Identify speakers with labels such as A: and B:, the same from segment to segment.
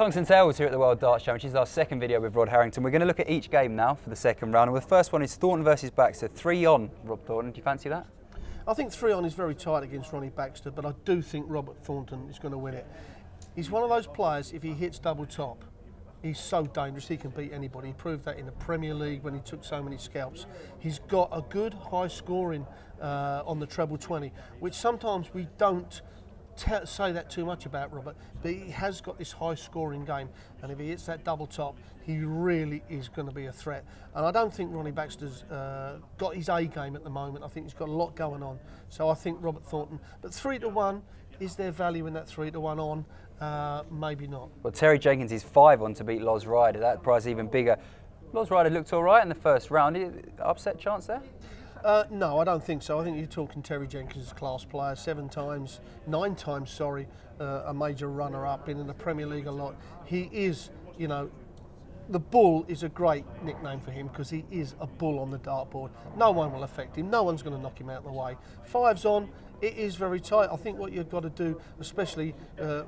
A: Tungsten Tales here at the World Darts Challenge. This is our second video with Rod Harrington. We're going to look at each game now for the second round. And the first one is Thornton versus Baxter. 3-on, Rob Thornton. Do you fancy that?
B: I think 3-on is very tight against Ronnie Baxter, but I do think Robert Thornton is going to win it. He's one of those players, if he hits double top, he's so dangerous, he can beat anybody. He proved that in the Premier League when he took so many scalps. He's got a good high scoring on the treble 20, which sometimes we don't say that too much about Robert, but he has got this high scoring game, and if he hits that double top, he really is going to be a threat. And I don't think Ronnie Baxter's got his A game at the moment. I think he's got a lot going on, so I think Robert Thornton. But 3-1, is there value in that 3-1 on? Maybe not.
A: Well, Terry Jenkins is 5-on to beat Loz Ryder. That prize is even bigger. Loz Ryder looked all right in the first round. Upset chance there?
B: No, I don't think so. I think you're talking Terry Jenkins, class player, 9 times, sorry, a major runner-up, been in the Premier League a lot. He is, you know, the Bull is a great nickname for him because he is a bull on the dartboard. No one will affect him. No one's going to knock him out of the way. 5's on. It is very tight. I think what you've got to do, especially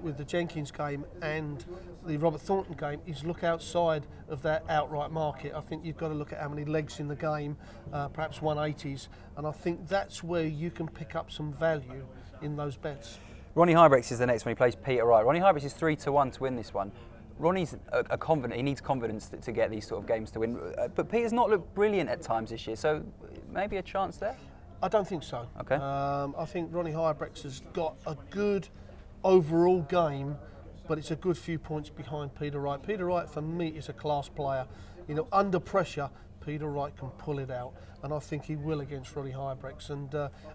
B: with the Jenkins game and the Robert Thornton game, is look outside of that outright market. I think you've got to look at how many legs in the game, perhaps 180s, and I think that's where you can pick up some value in those bets.
A: Ronnie Hybrex is the next one. He plays Peter Wright. Ronnie Hybrex is 3-1 to win this one. Ronnie's a confident. He needs confidence to get these sort of games to win. But Peter's not looked brilliant at times this year, so maybe a chance there.
B: I don't think so.
A: Okay.
B: I think Ronnie Hybrex has got a good overall game, but it's a good few points behind Peter Wright. Peter Wright, for me, is a class player. You know, under pressure, Peter Wright can pull it out, and I think he will against Ronnie Hybrex. And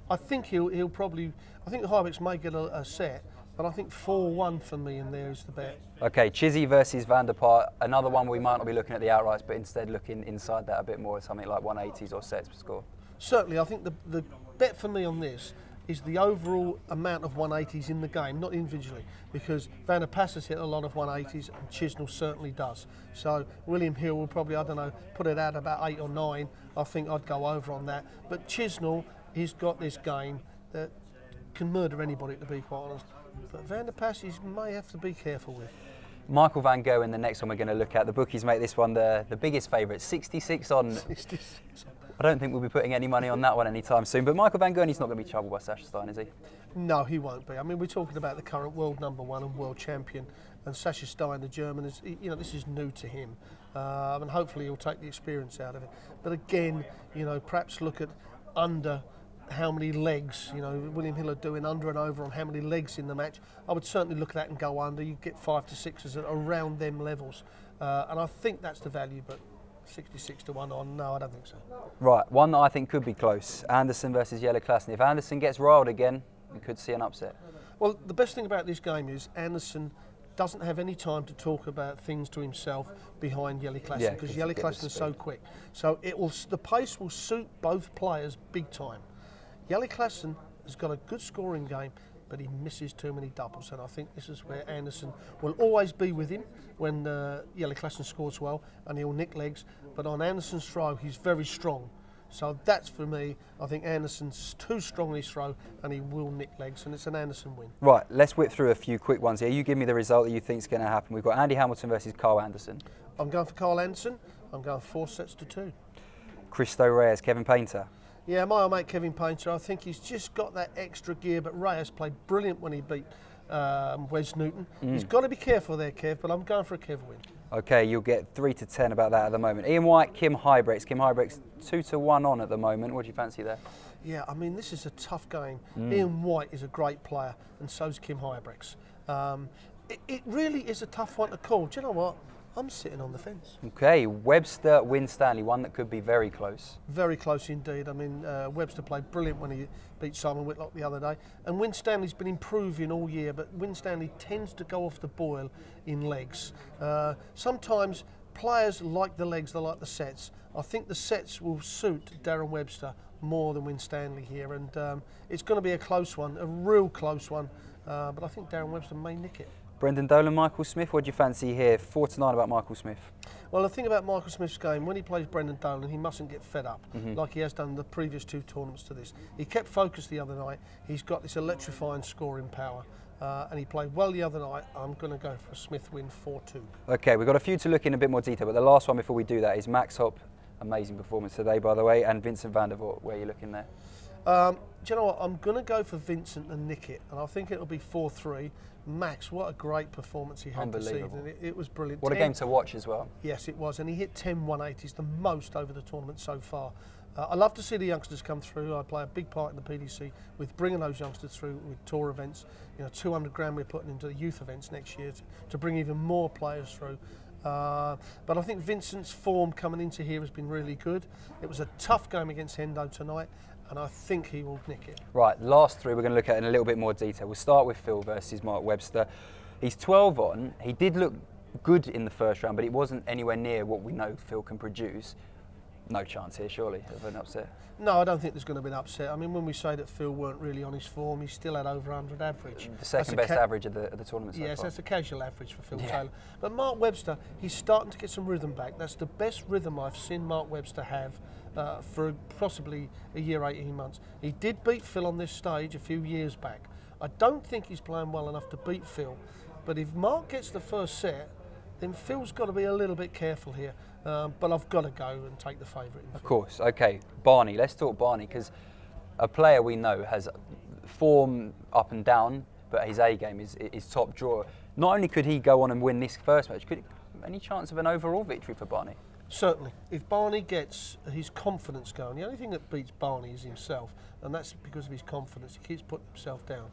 B: I think he'll probably. I think Hybrex may get a set, but I think 4-1 for me in there is the bet.
A: Okay, Chizzy versus Van der Part. Another one we might not be looking at the outrights, but instead looking inside that a bit more, something like 180s or sets per score.
B: Certainly, I think the bet for me on this is the overall amount of 180s in the game, not individually, because Van der Pas has hit a lot of 180s and Chisnell certainly does. So William Hill will probably, I don't know, put it out about 8 or 9. I think I'd go over on that. But Chisnell, he's got this game that can murder anybody, to be quite honest. But Van der Pas may have to be careful with.
A: Michael van Gogh in the next one we're going to look at. The bookies make this one the biggest favourite, 66 on.
B: 66.
A: I don't think we'll be putting any money on that one anytime soon, but Michael van Gogh, he's not going to be troubled by Sasha Stein, is he?
B: No, he won't be. I mean, we're talking about the current world #1 and world champion, and Sasha Stein, the German, is, you know, this is new to him, and hopefully he'll take the experience out of it. But again, you know, perhaps look at under how many legs, you know, William Hill are doing under and over on how many legs in the match. I would certainly look at that and go under. You get 5 to 6s around them levels, and I think that's the value, but 66-1 on, no, I don't think so.
A: Right, one that I think could be close, Anderson versus Jelle Klassen. If Anderson gets riled again, we could see an upset.
B: Well, the best thing about this game is Anderson doesn't have any time to talk about things to himself behind Jelle Klassen, because Jelle Klassen is so quick. So the pace will suit both players big time. Jelle Klassen has got a good scoring game, but he misses too many doubles, and I think this is where Anderson will always be with him when Jelle Klassen scores well, and he'll nick legs. But on Anderson's throw, he's very strong. So that's, for me, I think Anderson's too strong in his throw, and he will nick legs, and it's an Anderson win.
A: Right, let's whip through a few quick ones here. You give me the result that you think is going to happen. We've got Andy Hamilton versus Carl Anderson.
B: I'm going for Carl Anderson. I'm going 4-2.
A: Christo Reyes, Kevin Painter.
B: Yeah, my old mate Kevin Painter, I think he's just got that extra gear, but Reyes played brilliant when he beat Wes Newton. He's got to be careful there, Kev, but I'm going for a Kev win. Okay,
A: you'll get 3 to 10 about that at the moment. Ian White, Kim Hybrex. Kim Hybrex 2-1 on at the moment. What do you fancy there?
B: Yeah, I mean, this is a tough game. Ian White is a great player, and so's Kim Hybrex. It really is a tough one to call. Do you know what? I'm sitting on the fence.
A: Okay, Webster, Winstanley, one that could be very close.
B: Very close indeed. I mean, Webster played brilliant when he beat Simon Whitlock the other day. And Winstanley's been improving all year, but Winstanley tends to go off the boil in legs. Sometimes players like the legs, they like the sets. I think the sets will suit Darren Webster more than Winstanley here. And it's going to be a close one, a real close one. But I think Darren Webster may nick it.
A: Brendan Dolan, Michael Smith, what do you fancy here? 4-9 about Michael Smith.
B: Well, the thing about Michael Smith's game, when he plays Brendan Dolan, he mustn't get fed up like he has done the previous 2 tournaments to this. He kept focused the other night. He's got this electrifying scoring power. And he played well the other night. I'm going to go for a Smith win 4-2.
A: Okay, we've got a few to look in a bit more detail, but the last one before we do that is Max Hopp. Amazing performance today, by the way, and Vincent van der Voort. Where are you looking there?
B: Do you know what? I'm going to go for Vincent and nick it, and I think it'll be 4-3. Max, what a great performance he had this evening. It was brilliant.
A: What a game to watch as well.
B: Yes, it was, and he hit 10 180s, the most over the tournament so far. I love to see the youngsters come through. I play a big part in the PDC with bringing those youngsters through with tour events. 200 grand we're putting into the youth events next year to bring even more players through. But I think Vincent's form coming into here has been really good. It was a tough game against Hendo tonight, and I think he will nick it. Right,
A: last 3 we're going to look at in a little bit more detail. We'll start with Phil versus Mark Webster. He's 12 on. He did look good in the first round, but it wasn't anywhere near what we know Phil can produce. No chance here, surely, of an upset.
B: No, I don't think there's going to be an upset. I mean, when we say that Phil weren't really on his form, he still had over 100 average.
A: The second best average of the tournament so
B: yes,
A: far.
B: That's a casual average for Phil Taylor. But Mark Webster, he's starting to get some rhythm back. That's the best rhythm I've seen Mark Webster have for possibly a year, 18 months. He did beat Phil on this stage a few years back. I don't think he's playing well enough to beat Phil. But if Mark gets the first set, then Phil's got to be a little bit careful here. But I've got to go and take the favourite.
A: Of course. Okay, Barney. Let's talk Barney, because a player we know has form up and down, but his A game is top drawer. Not only could he go on and win this first match, could any chance of an overall victory for Barney?
B: Certainly. If Barney gets his confidence going, the only thing that beats Barney is himself, and that's because of his confidence. He keeps putting himself down.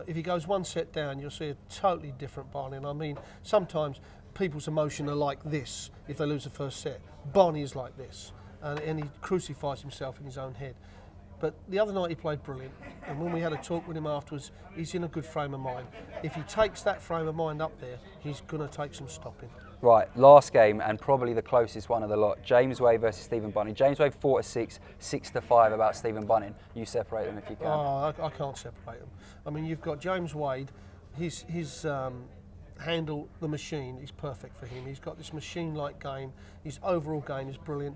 B: If he goes 1 set down, you'll see a totally different Barney. And I mean, sometimes people's emotion are like this if they lose the first set. Barney is like this, and he crucifies himself in his own head. But the other night he played brilliant, and when we had a talk with him afterwards, he's in a good frame of mind. If he takes that frame of mind up there, he's going to take some stopping.
A: Right, last game, and probably the closest one of the lot. James Wade versus Stephen Bunning. James Wade 4-6, 6-5 about Stephen Bunning. You separate them if you can.
B: Oh, I can't separate them. I mean, you've got James Wade. His handle, the machine, is perfect for him. He's got this machine-like game. His overall game is brilliant.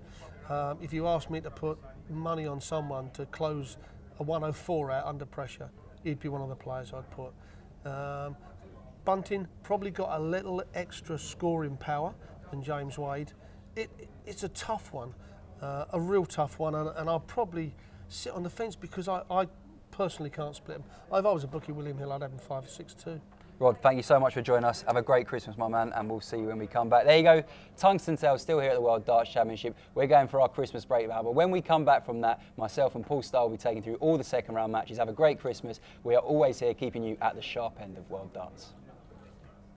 B: If you asked me to put money on someone to close a 104 out under pressure, he'd be one of the players I'd put. Bunting probably got a little extra scoring power than James Wade. It's a tough one, a real tough one, and I'll probably sit on the fence because I personally can't split them. If I was a bookie William Hill, I'd have him 5-6-2.
A: Rod, thank you so much for joining us. Have a great Christmas, my man, and we'll see you when we come back. There you go, Tungsten Tales still here at the World Darts Championship. We're going for our Christmas break now, but when we come back from that, myself and Paul Starr will be taking through all the second round matches. Have a great Christmas. We are always here keeping you at the sharp end of World Darts.